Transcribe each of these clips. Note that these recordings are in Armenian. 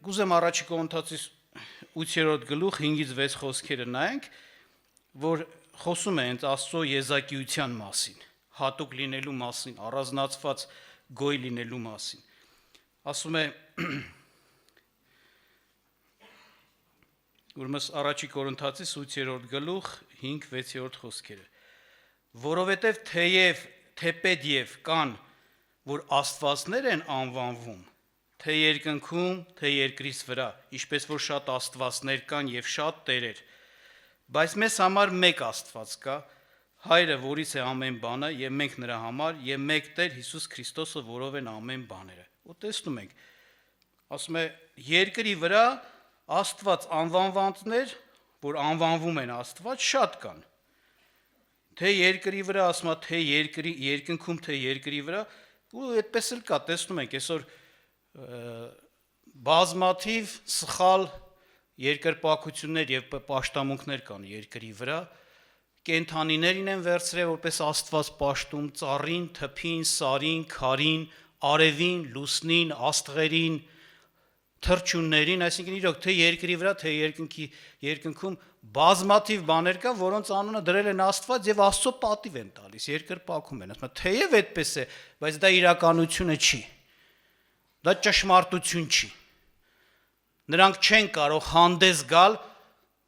Գուզեմ առաջի կողմնթացի 8-րդ գլուխ 5-ից 6 խոսքերը նայենք, որ խոսում է հենց Աստծո եզակիության մասին, հատուկ լինելու մասին, առանձնացված գոյ լինելու մասին։ Ասում է ուրեմն առաջի Կորինթացիս 8-րդ գլուխ 5-6-րդ խոսքերը։ Որովհետև թեպետ եւ կան, որ աստվածներ են անվանվում, թե երկնքում, թե երկրից վրա, ինչպես որ շատ աստվածներ կան եւ շատ տերեր, բայց մեզ համար մեկ Աստված կա, Հայրը, որից է ամեն բանը, եւ մենք նրա համար, եւ մեկ Տեր Հիսուս Քրիստոսը, որով են ամեն բաները։ Ու տեսնում ենք, ասում է, երկրի վրա Աստված անվանվածներ, որ անվանվում են Աստված, շատ կան։ Թե երկրի վրա, ասում է, թե երկնքում, թե երկրի վրա, ու այդպես էլ կա, տեսնում ենք, այսօր բազմաթիվ սխալ երկրպագություններ եւ պաշտամունքներ կան երկրի վրա, կենթանիներին են վերցրել որպես Աստված պաշտում, ծառին, թփին, սարին, քարին, արևին, լուսնին, աստղերին, թռչուններին, այսինքն իրոք թե երկրի վրա, թե երկնքում բազմաթիվ բաներ կա, որոնց անունը դրել են Աստված եւ Աստծո պատիվ են տալիս, երկրպագում են, ասում են, թեև այդպես է, բայց դա իրականությունը չի։ Դա ճշմարտություն չի։ Նրանք չեն կարող հանդես գալ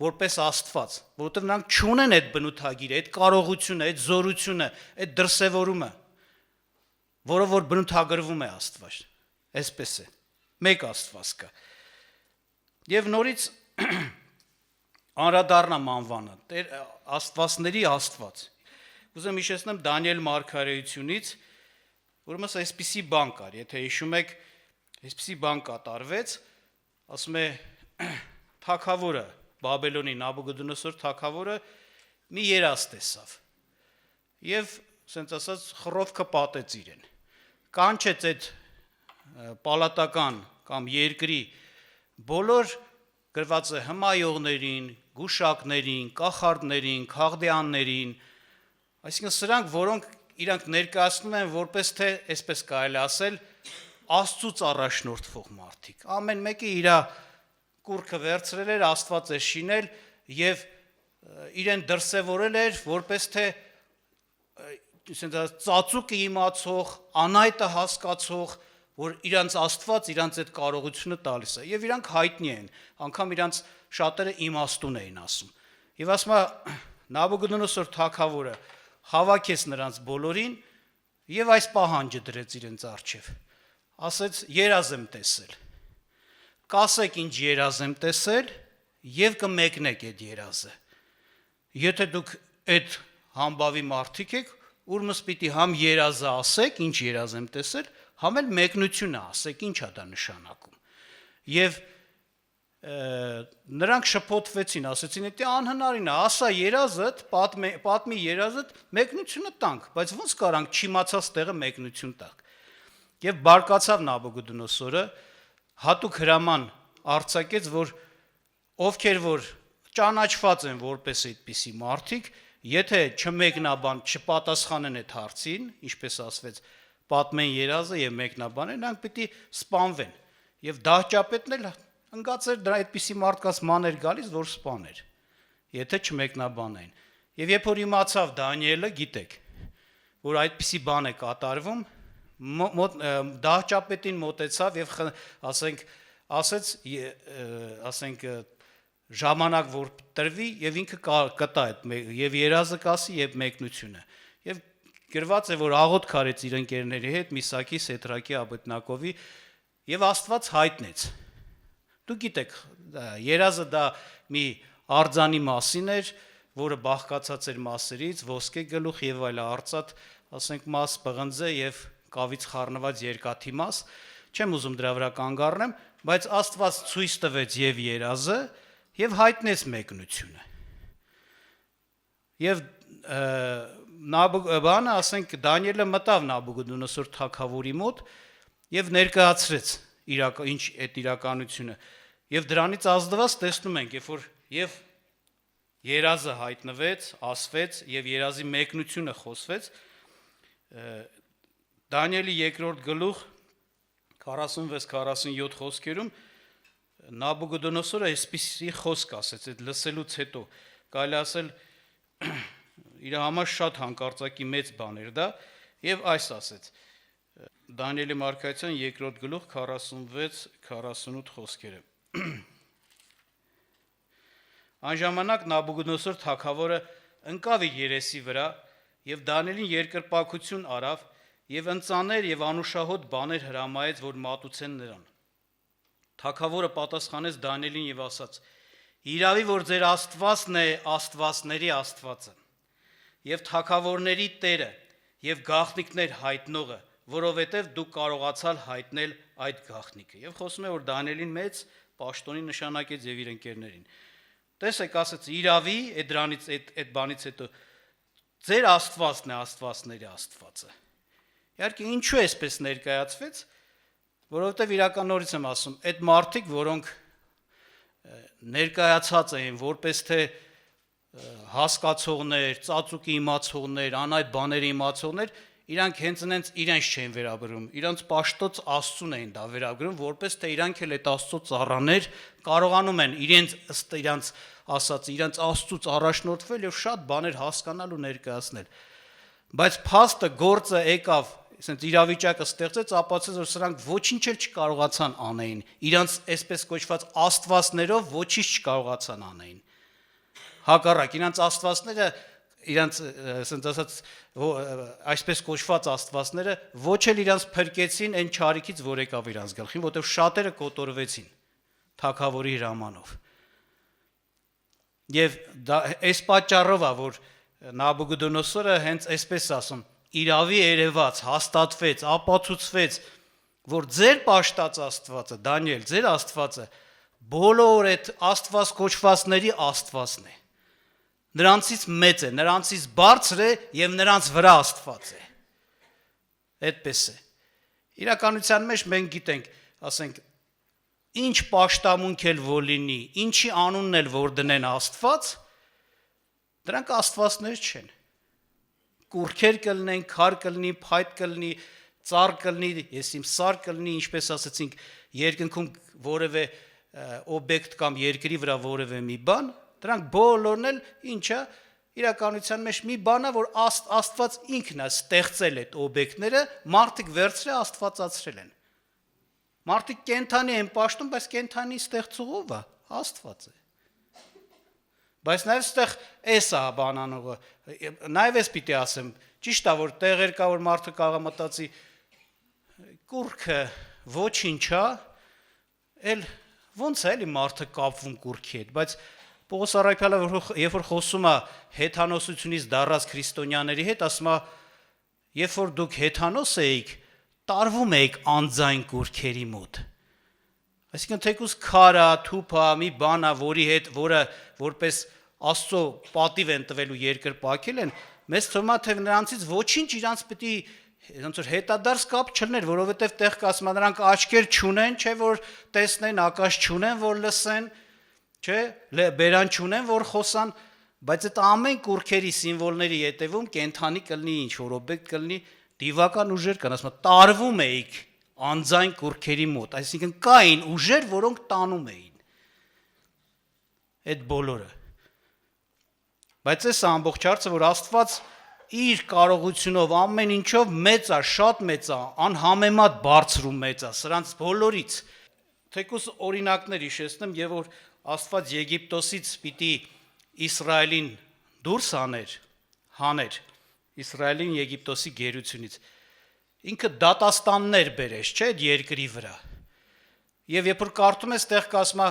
որպես Աստված, որովհետև նրանք չունեն այդ բնութագիրը, այդ կարողությունը, այդ զորությունը, այդ դրսևորումը, որով որ բնութագրվում է Աստված։ Այսպես է։ Մեկ Աստված կա։ Եվ նորից անդրադառնամ անվանը, Աստվածների Աստված։ Ուզում հիշեցնեմ Դանիել մարգարեությունից, ուրեմն այսպիսի բան կար, եթե հիշում եք, այսպիսի բան կատարվեց, ասում է թագավորը, Բաբելոնի Նաբուգոդոնոսոր թագավորը մի երազ տեսավ։ Եվ ասենց ասած խռովքը պատեց իրեն։ Կանչեց այդ պալատական կամ երկրի բոլոր գրված է հմայողներին, գուշակներին, կախարդներին, քաղդեաններին, այսինքն սրանք, որոնք իրանք ներկայացնում են որպես թե, այսպես կարելի ասել, Աստծուց առաջնորդվող մարդիկ։ Ամեն մեկը իր կուռքը վերցրել էր, Աստված է շինել եւ իրեն դրսևորել էր որպես թե ծածուկը իմացող, անայտը հասկացող, որ իրանց Աստված իրանց այդ կարողությունը տալիս է եւ իրանք հայտնի են, անգամ իրանց շատերը իմաստուն էին ասում։ Եվ ասում է Նաբուգոդոնոսոր թագավորը հավաքեց նրանց բոլորին եւ այս պահանջը դրեց իրենց առջեւ։ Ասեց երազ եմ տեսել, կասեք ինչ երազ եմ տեսել և կմեկնեք այդ երազը, եթե դուք այդ համբավի մարդիկ եք, ուրմս պիտի համ երազը ասեք, ինչ երազ եմ տեսել, համ էլ մեկնությունը ասեք, ինչ է դա նշանակում, և նրանք շփոթվեցին, ասեցին, դա անհնարին է, ասա երազըդ, պատմի երազըդ, մեկնությունը տանք, բայց ոնց կարանք չիմացած տեղը մեկնություն տանք։ Եվ բարկացավ Նաբուգոդոնոսորը, հատուկ հրաման արձակեց, որ ովքեր որ ճանաչված են որպես այդպիսի մարդիկ, եթե չմեկնաբան, չպատասխանեն այդ հարցին, ինչպես ասվեց, պատմեն երազը եւ մեկնաբանեն, նրանք պիտի սպանվեն։ Եվ դահճապետն էլ ընկած էր դրա այդպիսի մարդկանց ման էր գալիս, որ սպաներ, եթե չմեկնաբանեն։ Եվ երբ որ իմացավ Դանիելը, գիտեք, որ այդպիսի բան է կատարվում, դահճապետին մոտեցավ եւ ասենք ժամանակ որ տրվի եւ ինքը կտա այդ եւ երազը կասի եւ մեկնությունը եւ գրված է որ աղոթք արեց իր ընկերների հետ Միսակի, Սեդրակի, Աբեդնակովի եւ Աստված հայտնեց։ Դուք գիտեք, երազը դա մի արձանի մասին էր, որը բաղկացած էր մասերից, ոսկե գլուխ եւ այլ արծաթ, ասենք մաս, պղնձե եւ կավից խառնված երկաթի մաս, չեմ ուզում դրա վրա կանգ առնեմ, բայց Աստված ցույց տվեց եւ երազը եւ հայտնեց մեկնությունը։ Եվ բանը, ասենք Դանիելը մտավ Նաբուգոդոնոսոր թագավորի մոտ եւ ներկայացրեց ինչ այդ իրականությունը։ Եվ դրանից ազդված տեսնում ենք, երբ որ եւ երազը հայտնվեց, ասվեց եւ երազի մեկնությունը խոսվեց, Դանիելի 2-րդ գլուխ 46-47 խոսքերում Նաբուգոդոնոսորը այսպիսի խոսք ասեց, այդ լսելուց հետո կարելի ասել իր համար շատ հանկարծակի մեծ բան էր դա, եւ այս ասեց Դանիելի Մարգարեության 2-րդ գլուխ 46-48 խոսքերը։ Այն ժամանակ Նաբուգոդոնոսոր թագավորը ընկավ իր երեսի վրա եւ Դանիելին երկրպագություն արավ եւ ընծաներ եւ անուշահոտ բաներ հրամայեց, որ մատուցեն նրան։ Թագավորը պատասխանեց Դանիելին եւ ասաց. «Իրավի որ ձեր Աստվածն է Աստվածների Աստվածը եւ թագավորների Տերը եւ գաղտնիքներ հայտնողը, որովհետեւ դու կարողացալ հայտնել այդ գաղտնիքը»։ Եվ խոսում է որ Դանիելին մեծ պաշտոնի նշանակեց եւ իր ընկերներին։ Տեսեք, ասաց իրավի այդ բանից հետո ձեր Աստվածն է Աստվածների Աստվածը։ Իհարկե ինչու էսպես ներկայացվեց, որովհետև իրական նորից եմ ասում, այդ մարդիկ, որոնք ներկայացած էին որպես թե հասկացողներ, ծածուկի իմացողներ, անայդ բաների իմացողներ, իրանք հենց այնց իրենց չէին վերաբերում, իրանց պաշտոց Աստծուն էին դա վերաբերում, որպես թե իրանք էլ այդ Աստծո ծառաներ կարողանում են իրենց ըստ իրանց ասած, իրենց Աստծուց առաջնորդվել եւ շատ բաներ հասկանալ ու ներկայացնել։ Բայց փաստը գործը եկավ, ասենց իրավիճակը ստեղծեց, ապացուցեց, որ սրանք ոչինչ էլ չկարողացան անեին, իրանց այսպես կոչված աստվածներով ոչինչ չկարողացան անեին։ Հակառակ, իրանց աստվածները, իրանց ասենց ասած այսպես կոչված աստվածները ոչ էլ իրանց փրկեցին այն չարիքից, որ եկավ իրանց գլխին, որտեղ շատերը կոտորվեցին թագավորի հրամանով։ Եվ այս պատճառով է, որ Նաբուգոդոնոսորը հենց այսպես ասում, իրավի երևաց, հաստատվեց, ապացուցվեց, որ ձեր պաշտած Աստվածը, Դանիել, ձեր Աստվածը բոլոր այդ Աստված կոչվածների Աստվածն է։ Նրանցից մեծ է, նրանցից բարձր է եւ նրանց վրա Աստված է։ Այդպես է։ Իրականության մեջ մենք գիտենք, ասենք, ինչ պաշտամունք էլ որ լինի, ինչի անունն էլ որ դնեն Աստված, դրանք աստվածներ չեն։ Կուրքեր կլինեն, քար կլինի, փայտ կլինի, ծառ կլինի, ես իմ սար կլինի, ինչպես ասացինք, երկնքում որևէ օբյեկտ կամ երկրի վրա որևէ մի բան, դրանք բոլորն էլ ինչա իրականության մեջ մի բան է, որ Աստված ինքն է ստեղծել այդ օբյեկտները, մարդիկ վերցրել աստվածացրել են։ Մարդիկ կենթանի են պաշտում, բայց կենթանի ստեղծողով է Աստված է։ Բայց նաև ստեղ էս է բանանողը, նաև էս պիտի ասեմ, ճիշտ է, որ տեղեր կա, որ մարդը կարող մտածի, կուրքը ոչինչ է, էլ ոնց է էլի մարդը կապվում կուրքի հետ, բայց Պողոս Առաքյալը, երբ որ խոսում է հեթանոսությունից դառած քրիստոնյաների հետ, ասում է, երբ որ դուք հեթանոս էիք, տարվում էիք անձայն կուրքերի մոտ։ Այսինքն թեկուզ քարա, թուփա, մի բան է, որի հետ, որը որպես Աստծո պատիվ են տվել ու երկրպագել են, մեզ թվում է, թե նրանցից ոչինչ իրանց պիտի ոնց որ հետադարձ կապ չլներ, որովհետև տեղ կասում է նրանք աչքեր չունեն, չէ որ տեսնեն, ակաշ չունեն, որ լսեն, չէ, բերան չունեն, որ խոսան, բայց այդ ամեն կուրքերի սիմվոլների ետևում կենթանի կլինի ինչ որ օբյեկտ կլինի, դիվական ուժեր կան, ասում տարվում էիք անձայն կուրքերի մոտ, այսինքն կային ուժեր, որոնք տանում էին այդ բոլորը։ Բայց այս ամբողջ հարցը, որ Աստված իր կարողությունով ամեն ինչով մեծ է, շատ մեծ է, անհամեմատ բարձր ու մեծ է, սրանց բոլորից։ Թեկուզ օրինակներ հիշեցնեմ, եւ որ Աստված Եգիպտոսից պիտի Իսրայելին դուրս հաներ Իսրայելին Եգիպտոսի գերությունից։ Ինքը դատաստաններ բերեց, չէ, այդ երկրի վրա։ Եվ երբ որ կարդում ես, տեղ կասում է,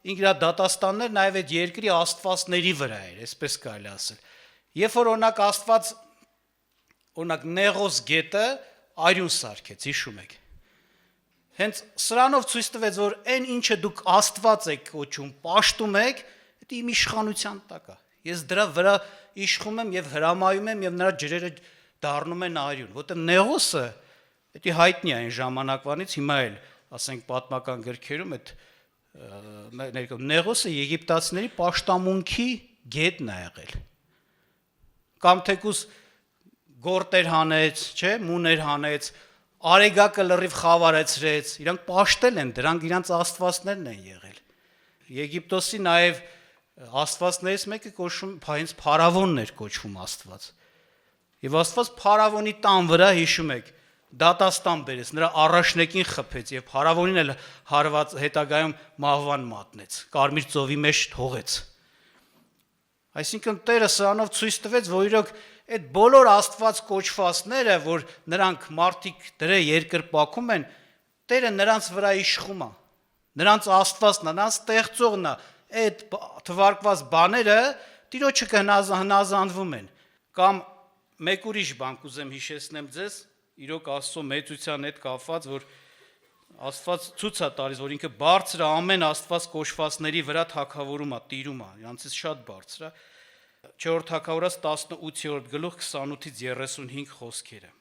ինքն իր դատաստաններ նաև այդ երկրի աստվածների վրա էր, այսպես կարելի ասել։ Երբ որ օրինակ Աստված, օրինակ Նեղոս գետը արյուն սարքեց, հիշում եք։ Հենց սրանով ցույց տվեց, որ այն ինչը դուք Աստված եք կոչում, պաշտում եք, դա իմ իշխանության տակ է։ Ես դրա վրա իշխում եմ եւ հրամայում եմ եւ նրա ջրերը դառնում են արյուն, որտեղ Նեղոսը դա հայտնի է այն ժամանակվանից, հիմա էլ ասենք պատմական գրքերում այդ Նեղոսը եգիպտացիների պաշտամունքի գետն է եղել։ Կամ թեկուզ գորտեր հանեց, չէ, մուներ հանեց, Արեգակը լրիվ խավարեցրեց, իրանք պաշտել են, դրանք իրանք աստվածներն են եղել։ Եգիպտոսի նաև աստվածներից մեկը կոչվում հենց փարավոնն էր կոչվում աստված։ Եվ աստված փարավոնի տան վրա հիշում եք, դատաստան բերեց, նրա առաջնեկին խփեց եւ փարավոնին էլ հարված հետագայում մահվան մատնեց, կարմիր ծովի մեջ թողեց։ Այսինքն Տերը սրանով ցույց տվեց, որ իրոք այդ բոլոր աստված կոչվածները, որ նրանք մարդիկ դրե երկրպագում են, Տերը նրանց վրա իշխում է։ Նրանց աստվածն, նրանց ստեղծողն է, այդ թվարկված բաները Տիրոջը կհնազանդվում են։ Կամ մեկ ուրիշ բան կուզեմ հիշեցնեմ ձեզ, իրոք Աստծո մեծության հետ կապված, որ Աստված ցույց է տալիս, որ ինքը բարձր է ամեն աստված կոչվածների վրա թագավորում է, տիրում է, իրանցից շատ բարձր է։ 4 Թագավորաց 18-րդ գլուխ 28-ից 35 խոսքերը։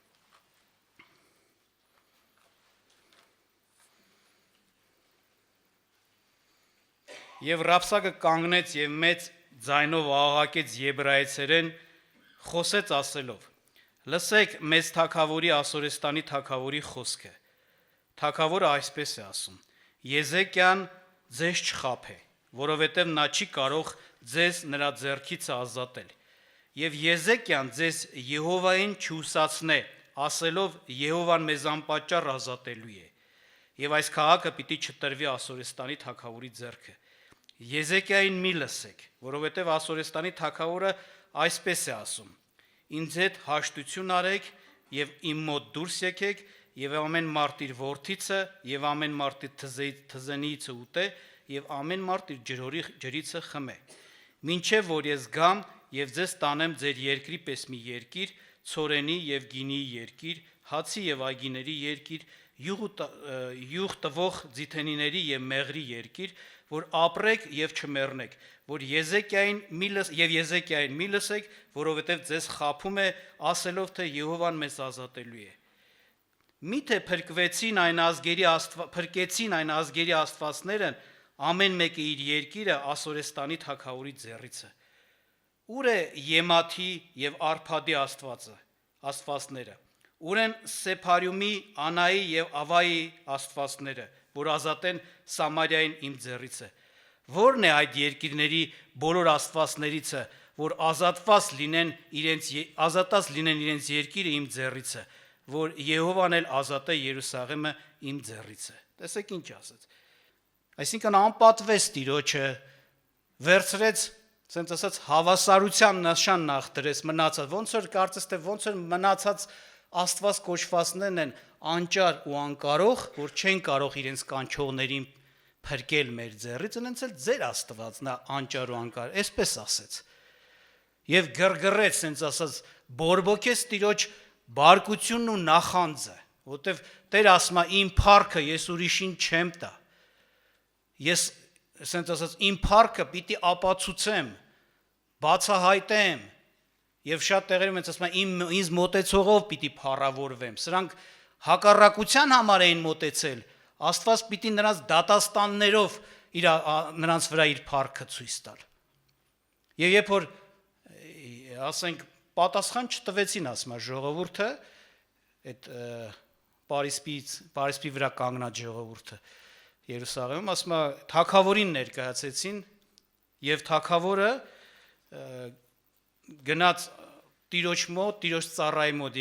Եվ Ռաբսակը կանգնեց եւ մեծ ձայնով աղաղակեց եբրայեցերեն, խոսեց ասելով. Լսեք մեծ թագավորի Ասորեստանի թագավորի խոսքը։ Թագավորը այսպես է ասում. Եզեկյան ձեզ չխաբե, որովհետև նա չի կարող ձեզ նրա ձեռքից ազատել։ Եվ Եզեկյան ձեզ Եհովային չուսացնե, ասելով Եհովան մեզ անպատճառ ազատելու է։ Եվ այս քաղաքը պիտի չտրվի Ասորեստանի թագավորի ձեռքը։ Եզեկիային մի լսեք, որովհետև Ասորեստանի թագավորը այսպես է ասում. Ինձ հետ հաշտություն արեք եւ իմ մոտ դուրս եկեք եւ ամեն մարդ իր որդիցը եւ ամեն մարդ իր թզենիցը ուտե եւ ամեն մարդ իր ջրիցը խմե։ Մինչեւ որ ես գամ եւ ձեզ տանեմ ձեր երկրի պես մի երկիր, ցորենի եւ գինիի երկիր, հացի եւ այգիների երկիր, յուղ տվող ձիթենիների եւ մեղրի երկիր, որ ապրեք եւ չմեռնեք, որ Եզեկիային մի լսեք, որովհետեւ ձեզ խաբում է, ասելով թե Եհովան մեզ ազատելու է։ Միթե փրկեցին այն ազգերի աստվածները, ամեն մեկը իր երկիրը Ասորեստանի թագավորի ձեռիցը։ Ուր է Եմաթի եւ Արփադի աստվածները։ Ուր են Սեփարյումի, Անայի եւ Ավայի աստվածները, որ ազատեն Սամարիային իմ ձեռիցը։ Որն է այդ երկիրների բոլոր աստվածներիցը, որ ազատված լինեն իրենց երկիրը իմ ձեռիցը, որ Եհովան էլ ազատե Երուսաղեմը իմ ձեռիցը։ Տեսեք ինչ ասաց։ Այսինքն անպատվեց Տիրոջը, վերցրեց, ասենց ասած, հավասարության նշան նախդրեց մնացած, ոնց որ կարծես թե ոնց որ մնացած Աստված կոչվածներն են անճար ու անկարող, որ չեն կարող իրենց կանչողներին փրկել մեր ձեռից, այնց էլ ձեր Աստվածն է անճար ու անկար, այսպես ասեց։ Եվ գրգռեց, ասենց ասած, բորբոքեց Տիրոջ բարկությունն ու նախանձը, որտեվ Տեր ասում է իմ փառքը ես ուրիշին չեմ տա։ Ես, ասենց ասած, իմ փառքը պիտի ապացուցեմ, բացահայտեմ։ Եվ շատ տեղերում ասում են ինձ մոտեցողով պիտի փառավորվեմ։ Սրանք հակառակության համար էին մոտեցել։ Աստված պիտի նրանց դատաստաններով նրանց վրա իր փառքը ցույց տալ։ Եվ երբ որ ասենք պատասխան չտվեցին, ասում է ժողովուրդը, այդ Պարիսպի վրա կանգնած ժողովուրդը Երուսաղեմում, ասում է թագավորին ներկայացեցին եւ թագավորը գնաց Տիրոջ մոտ, Տիրոջ ծառայի մոտ,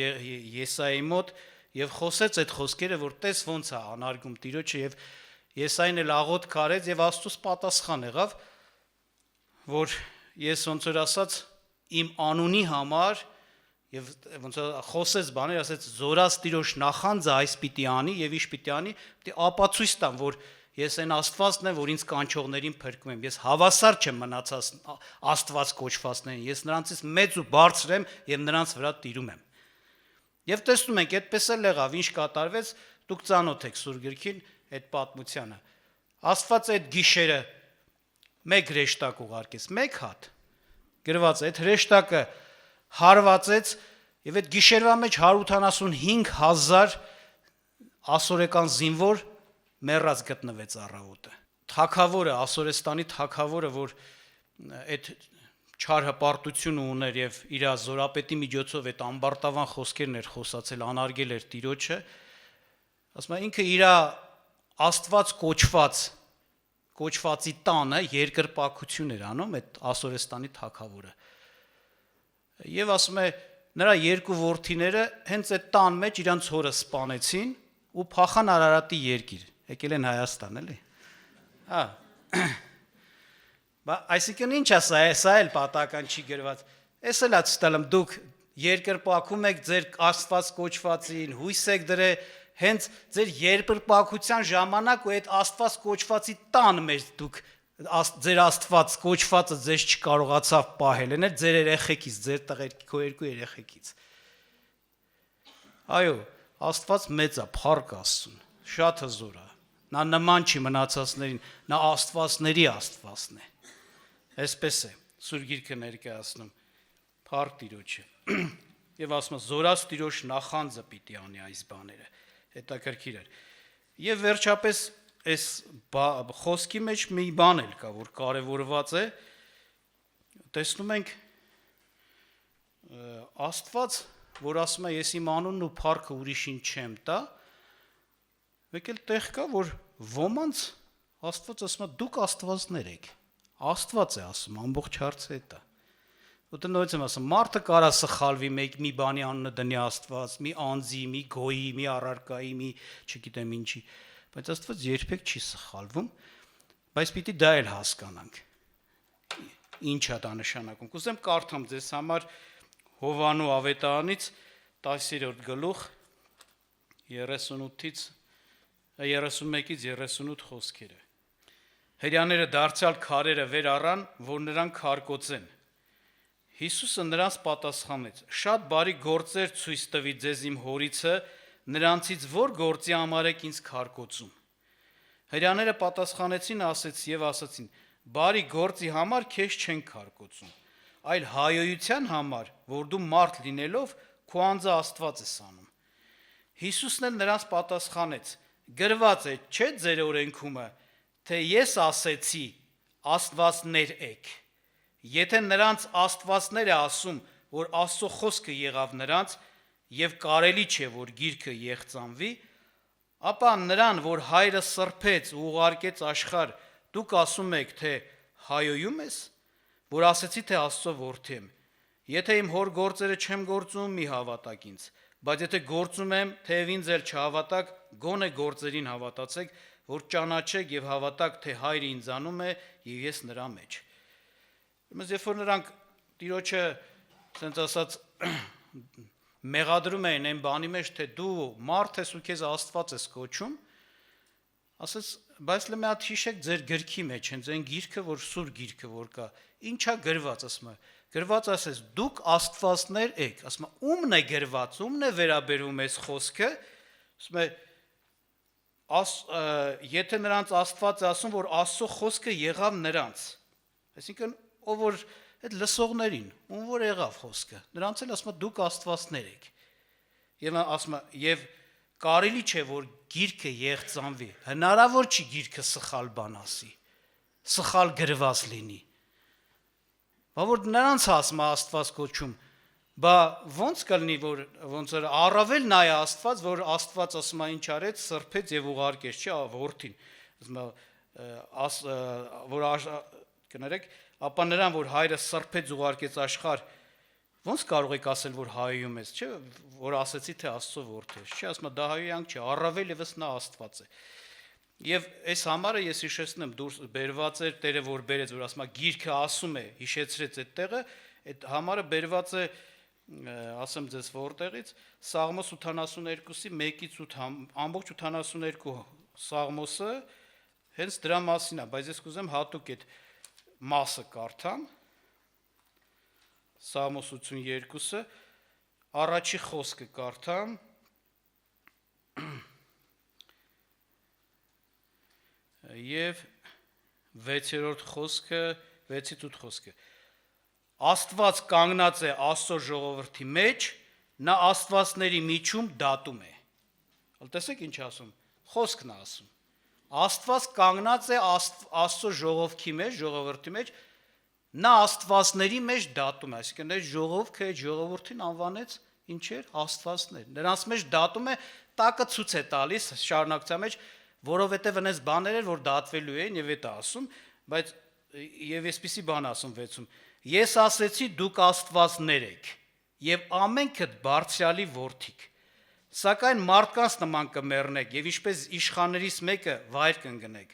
Եսայի մոտ եւ խոսեց այդ խոսքերը, որ տես ոնց է անարգում Տիրոջը եւ Եսային էլ աղոտ քարեց եւ Աստծուց պատասխան եղավ, որ ես ոնց որ ասած իմ անունի համար եւ ոնց որ խոսեց բաներ, ասեց զորած Տիրոջ նախանձը այս պիտի անի եւ ինչ պիտի անի, պիտի ապացույց տամ, որ ես այն Աստվածն եմ, որ ինձ կանչողներին փրկում եմ։ Ես հավասար չեմ մնացած Աստված կոչվածներին։ Ես նրանցից մեծ ու բարձր եմ եւ նրանց վրա տիրում եմ։ Եվ տեսնում ենք, այդպես էլ եղավ, ինչ կատարվեց, դուք ծանոթ եք Սուրբ Գրքին այդ պատմությանը։ Աստված այդ գիշերը մեկ հրեշտակ ուղարկեց, մեկ հատ։ Գրված է, այդ հրեշտակը հարվածեց եւ այդ գիշերվա մեջ 185,000 ասորեկան զինվոր մեռած գտնվեց առավոտը։ Թագավորը, Ասորեստանի թագավորը, որ այդ չար հպարտությունը ուներ եւ իր զորապետի միջոցով այդ ամբարտավան խոսքերն էր խոսացել, անարգել էր Տիրոջը, ասում է ինքը իր Աստված կոչվածի տանը երկրպագություն էր անում այդ Ասորեստանի թագավորը։ Եվ ասում է նրա երկու որդիները հենց այդ տան մեջ իրանց հորը սպանեցին ու փախան Արարատի երկիր, եկել են Հայաստան, էլի։ Հա։ Բա այսինքն ինչ է սա էլ պատահական չի գրված։ Էս էլ է ցտալım դուք երկրպագում եք ձեր Աստված կոչվածին, հույս եք դրել հենց ձեր երկրպագության ժամանակ ու այդ Աստված կոչվածի տան մեջ դուք ձեր Աստված կոչվածը ձեզ չկարողացավ պահել, այն էլ ձեր երեխեքից, ձեր տղերքի, քո երկու երեխեքից։ Այո, Աստված մեծ է, փառք Աստծուն, շատ հզոր է։ Նա նման չի մնացածներին, նա Աստվածների Աստվածն է։ Այսպես է Սուրբ Գիրքը ներկայացնում, փառք Տիրոջը։ Եվ ասում է զորաց Տիրոջ նախանձը պիտի անի այս բաները, հետաքրքիր է։ Եվ վերջապես այս խոսքի մեջ մի բան էլ կա, որ կարևորված է, տեսնում ենք Աստված, որ ասում է ես իմ անունն ու փառքը ուրիշին չեմ տա, մեկ էլ տեղ կա, որ ոմանց Աստված ասում է դուք աստվածներ եք, Աստված է ասում, ամբողջ հարցը է դա։ Որտե նույնպես եմ ասում, մարդը կարա սխալվի մի բանի անունը դնի Աստված, մի անձի, մի գոյի, մի առարկայի, մի չգիտեմ ինչի, բայց Աստված երբեք չի սխալվում, բայց պիտի դա էլ հասկանանք։ Ինչ է դա նշանակում։ Կուզեմ կարդամ ձեզ համար Հովանու ավետարանից 10-րդ գլուխ 38-ից 31-ից 38 խոսքերը։ Հրյաները դարձյալ քարերը վեր առան, որ նրան քարկոծեն։ Հիսուսը նրանց պատասխանեց. շատ բարի գործեր ցույց տվի ձեզ իմ հորիցը, նրանցից որ գործի համար եք ինձ քարկոծում։ Հրյաները պատասխանեցին եւ ասացին. բարի գործի համար քեզ չեն քարկոծում, այլ հայոյության համար, որ դու մարդ լինելով քո անձը Աստված ես անում։ Հիսուսն էլ նրանց պատասխանեց. գրված է չէ ձեր օրենքումը, թե ես ասեցի աստվածներ եք։ Եթե նրանց աստվածներ է ասում, որ Աստծո խոսքը եղավ նրանց եւ կարելի չէ որ գիրքը եղծանվի, ապա նրան, որ հայրը սրբեց ու ուղարկեց աշխարհ, դուք ասում եք, թե հայոյում ես, որ ասեցի, թե Աստծո որդի եմ։ Եթե իմ հոր գործերը չեմ գործում, մի հավատակ ինձ, բայց եթե գործում եմ, թեև ինձ էլ չհավատակ, գոնե գործերին հավատացեք, որ ճանաչեք եւ հավատակ, թե հայրը ինձանում է եւ ես նրա մեջ։ Ուրեմն երբ որ նրանք Տիրոջը, ասենց ասած, մեղադրում էին այն բանի մեջ, թե դու մարդ ես ու քեզ Աստված ես կոչում, ասես, բայց լե մի հատ հիշեք ձեր գրքի մեջ, հենց այն գիրքը, որ սուր գիրքը որ կա, ինչա գրված, ասում է, գրված ասես, դուք աստվածներ եք, ասում է, ումն է գրված, ումն է վերաբերում այս խոսքը, ասում է, եթե նրանց Աստված է ասում, որ Աստծո խոսքը եղավ նրանց, այսինքն, ով որ այդ լսողներին, ում որ եղավ խոսքը, նրանց էլ ասում է, դուք աստվածներ եք, եւ ասում է, եւ կարելի չէ, որ գիրքը եղծանվի, հնարավոր չի գիրքը սխալ բան ասի, սխալ գրված լինի, բա որ նրանց ասում է Աստված կոչում, բա ոնց կլինի, որ ոնց որ առավել նայ Աստված, որ Աստված ասում է ինչ արեց, սրբեց եւ ուղարկեց, չէ, որդին, ասում է, որ կներեք, ապա նրան, որ հայրը սրբեց ուղարկեց աշխարհ, ոնց կարող եք ասել, որ հայոյում ես, չէ, որ ասեցի, թե Աստծո որդի ես, չէ, ասում է, դա հայոյանք չէ, առավել եւս նա Աստված է։ Եվ այս համարը ես հիշեցնեմ, դուրս բերված էր Տերը, որ բերեց, որ ասում է, գիրքը ասում է, հիշեցրեց այդ տեղը, այդ համարը բերված է, ասեմ ձեզ որտեղից, Սաղմոս 82-ի 1-ից 8, ամբողջ 82 Սաղմոսը հենց դրա մասին է, բայց ես կուզեմ հատուկ այդ մասը կարդամ, Սաղմոս 82-ը, առաջի խոսքը կարդամ, եւ 6-րդ խոսքը, 6-ից 8 խոսքը։ Աստված կանգնած է Աստծո ժողովրդի մեջ, նա աստվածների միջում դատում է։ Տեսեք ինչ ասում, խոսքն է ասում։ Աստված կանգնած է Աստծո ժողովրդի մեջ, նա աստվածների մեջ դատում է, այսինքն այս ժողովուրդին անվանեց ինչեր, աստվածներ։ Նրանց մեջ դատում է, տակը ցույց է տալիս շարունակության մեջ, որովհետև այնպես բաներ էր, որ դատվելու են եւ դա ասում, բայց եւ այսպեսի բան ասում 6-ում. Ես ասեցի դուք աստվածներ եք եւ ամենքդ բարձրալի որդիկ, սակայն մարդկանց նման կմեռնեք եւ ինչպես իշխաններից մեկը վայր կընկնեք,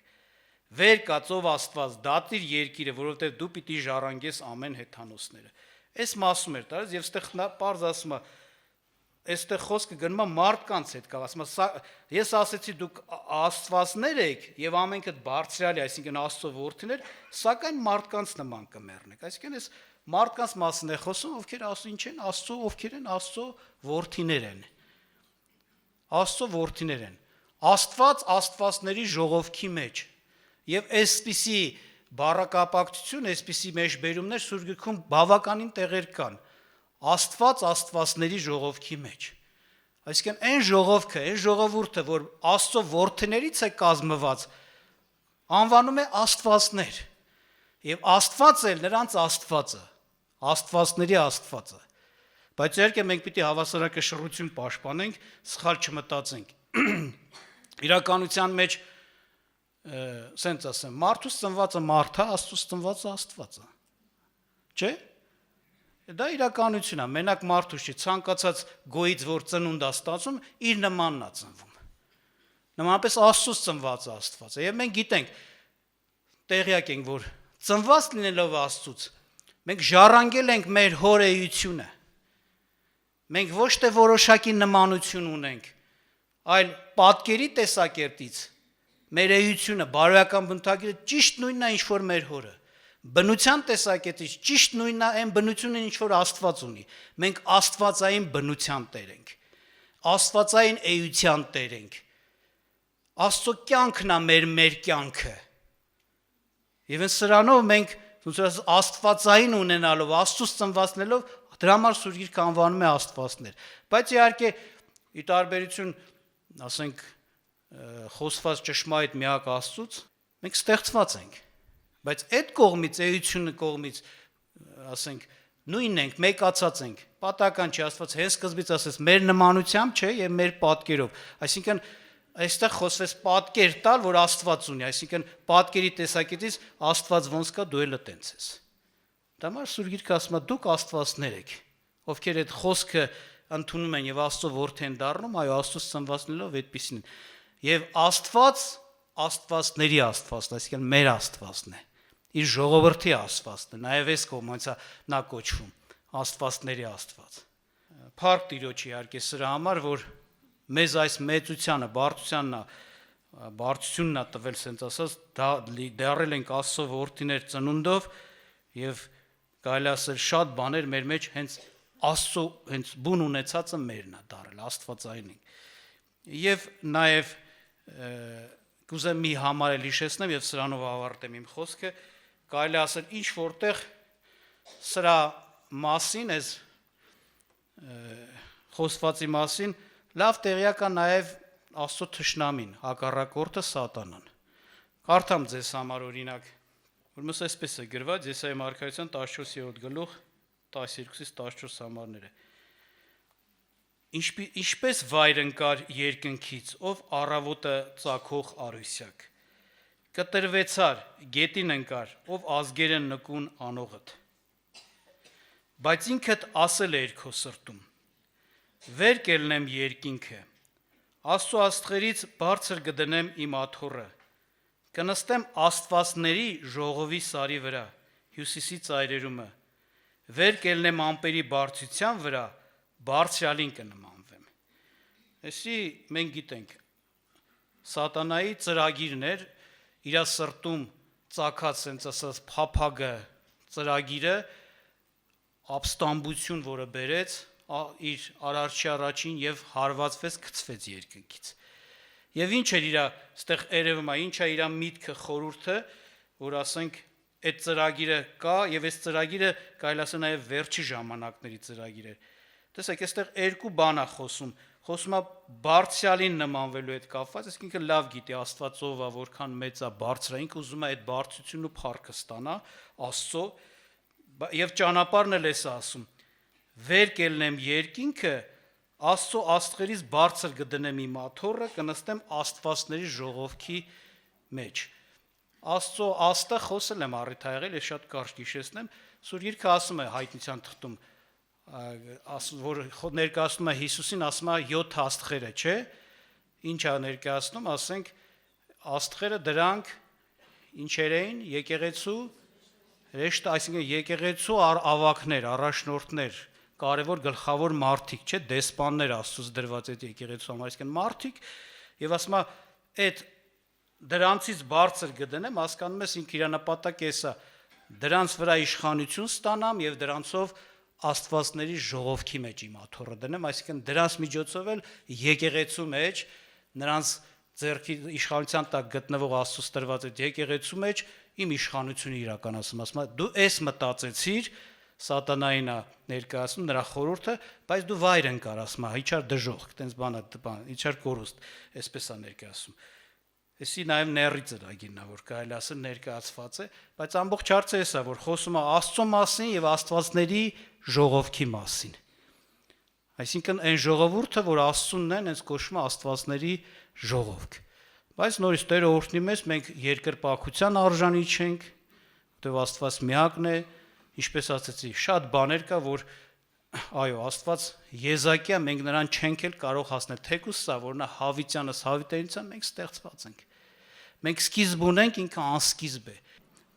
վեր կացով Աստված դատիր երկիրը, որովհետեւ դու պիտի ժառանգես ամեն հեթանոսները։ Այս մասում էր տալիս եւ այստեղ նա պարզ ասում է, այստեղ խոսքը գնում է մարդկանց հետ կա, ասում է ես ասեցի դուք աստվածներ եք եւ ամենքդ բարձրալի, այսինքն Աստծո որդիներ, սակայն մարդկանց նման կմեռնեք։ Այսինքն այս մարդկանց մասին է խոսում, ովքեր ասում ինչ են, Աստծո ովքեր են, Աստծո որդիներ են։ Աստծո որդիներ են։ Աստված աստվածների ժողովքի մեջ եւ այսպիսի բառակապակցություն, այսպիսի մեջբերումներ Սուրբ Գրքում բավականին տեղեր կան։ Աստված աստվածների ժողովքի մեջ։ Այսինքն այն ժողովքը, այն ժողովուրդը, որ Աստծո որդիներից է կազմված, անվանում է աստվածներ։ Եվ Աստված էլ նրանց Աստվածը, աստվածների Աստվածը։ Բայց իհարկե մենք պիտի հավասարակշռություն պաշտպանենք, սխալ չմտածենք։ Իրականության մեջ սենց ասեմ, մարդուց ծնվածը մարդ է, Աստծուց ծնվածը Աստված է։ Չէ՞։ Դա իրականություն է, մենակ մարդուց չի, ցանկացած գոյից որ ծնունդ է ստացում, իր նմանն է ծնվում։ Նմանապես Աստծուց ծնվածը Աստված է։ Եվ մենք գիտենք, տեղյակ ենք, որ ծնված լինելով Աստծուց, մենք ժառանգել ենք մեր հոր էությունը։ Մենք ոչ թե որոշակի նմանություն ունենք, այլ պատկերի տեսակետից մեր էությունը, բարոյական բնութագիրը ճիշտ նույնն է, ինչ որ մեր հորը։ Բնության տեսակետից ճիշտ նույնն է այն բնությունը, ինչ որ Աստված ունի։ Մենք աստվածային բնության տեր ենք։ Աստվածային էության տեր ենք։ Աստծո կյանքն է մեր կյանքը։ Եվ այն սրանով մենք աստվածային ունենալով, Աստծուց ծնվածնելով, դրա համար Սուրբ Գիրքը անվանում է աստվածներ։ Բայց իհարկե ի տարբերություն, ասենք, խոսված ճշմարիտ միակ Աստծուց, մենք ստեղծված ենք։ Բայց այդ կողմից, էությունը կողմից, ասենք, նույնն ենք, մեկացած ենք։ Պատահական չի, Աստված հենց սկզբից ասեց, մեր նմանությամբ չէ եւ մեր պատկերով։ Այսինքն այստեղ խոսվեց պատկեր տալ, որ Աստված ունի, այսինքն պատկերի տեսակետից Աստված ոնց կա, դու էլ այտենց ես։ Դա համար Սուրբ Գիրքը ասում է դուք աստվածներ եք, ովքեր այդ խոսքը ընդունում են եւ Աստծո որդի են դառնում, այո, Աստծուց ծնվածնելով այդպիսին են։ Եվ Աստված աստվածների Աստվածն, այսինքն մեր Աստվածն է։ Իր ժողովրդի Աստվածն է, նաեւ այս կողմից է նա կոչվում աստվածների Աստված։ Փառք Տիրոջ իհարկե սրա համար, որ մեզ այս մեծությանը, բարձրությունն է տվել, ասենց ասած, դառել ենք Աստծո որդիներ ծնունդով եւ կարելի ասել շատ բաներ մեր մեջ հենց Աստծո հենց բուն ունեցածը մերն է դառել, աստվածային ենք։ Եվ նաեւ կուզեմ մի համար էլ հիշեցնեմ եւ սրանով ավարտեմ իմ խոսքը, կարելի ասել ինչ որտեղ սրա մասին, այս խոսվածի մասին լավ տեղյակ է նաեւ Աստծո թշնամին, հակառակորդը Սատանան։ Կարդամ ձեզ համար օրինակ, որմս այսպես է գրված Եսայի մարգարեության 14-րդ գլուխ 12-ից 14 համարները։ Ինչպես վայր ընկար երկնքից, ով առավոտը ծագող արույսյակ, կտրվեցար, գետին ընկար, ով ազգեր են նկուն անողդ։ Բայց ինքդ ասել էր քո սրտում, վեր կելնեմ երկինքը, Աստծո աստղերից բարձր կդնեմ իմ աթոռը, կնստեմ աստվածների ժողովի սարի վրա, հյուսիսի ծայրերումը, վեր կելնեմ ամպերի բարձրության վրա, բարձրալին կնմանվեմ։ Այսի մենք գիտենք, Սատանայի ծրագիրն էր, իր սրտում ծագած, ասենց ասած, փափագը ծրագիրը, ապստամբություն, որը բերեց իր արարչի առաջին եւ հարվածվեց, գցվեց երկնքից։ Եվ ինչ էր իր այստեղ երևում է, ինչ է իր միտքը, խորհուրդը, որ ասենք այդ ծրագիրը կա եւ այս ծրագիրը կարելի ասել նաեւ վերջի ժամանակների ծրագիր էր։ Տեսեք, այստեղ երկու բան է խոսում է բարձրալին նմանվելու հետ կապված, այսինքն լավ գիտի Աստված ով է, որքան մեծ է, բարձր է, ինքը ուզում է այդ բարձրությունն ու փառքը ստանա Աստծո եւ ճանապարհն էլ էս ասում։ Վեր կելնեմ երկինքը, Աստծո աստղերից բարձր կդնեմ իմ աթոռը, կնստեմ Աստվածների ժողովքի մեջ։ Աստծո աստը խոսել եմ առիթ ա եղել, ես շատ կարճ հիշեցնեմ, Սուրբ Գիրքը ասում է հայտնության թղթում, որ ներկայացնում է Հիսուսին, ասում է 7 աստղերը, չէ՞։ Ինչ է ներկայացնում, ասենք աստղերը դրանք ինչեր էին, եկեղեցու հրեշտա, այսինքն եկեղեցու ավակներ, առաջնորդներ, կարևոր գլխավոր մարդիկ, չէ՞, դեսպաններ Աստծուց դրված այդ եկեղեցու համար, այսինքն մարդիկ, եւ ասում է այդ դրանցից բարձր կդնեմ, հասկանում ես ինքը իր նպատակը էսա, դրանց վրա իշխանություն ստանամ եւ դրանցով Աստվածների ժողովքի մեջ իմ աթոռը դնեմ, այսինքն դրանց միջոցով էլ եկեղեցու մեջ նրանց ձեռքի իշխանության տակ գտնվող Աստծուց տրված այդ եկեղեցու մեջ իմ իշխանությունը իրականացում, ասում է դու էս մտածեցիր, սատանային է ներկայացնում նրա խորհուրդը, բայց դու վայր ընկար, ասում է, իչար դժող, տենց բան, իչար կորուստ, այսպես է ներկայացում։ Էսի նաև ների ծրագիրն է, որ կարելի ասել ներկայացված է, բայց ամբողջ հարցը էսա, որ խոսում է Աստծո մասին եւ Աստվածների ժողովքի մասին։ Այսինքն այն ժողովուրդը, որ Աստծունն են, հենց կոչվում է Աստվածների ժողովք։ Բայց նորից Տերը օրհնի մեզ, մենք երկրպագության արժանի չենք, որտեղ Աստված միակն է, ինչպես ասացի, շատ բաներ կա, որ այո, Աստված եզակի է, մենք նրան չենք էլ կարող հասնել, թեկուզ սա, որ նա հավիտյանս հավիտենության, մենք ստեղծված ենք։ Մենք սկիզբ ունենք, ինքը անսկիզբ է։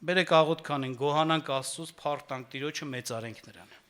Բերեք աղոթք անենք, գոհանանք Աստծուց, փառք տանք Տիրոջը, մեծարենք նրան։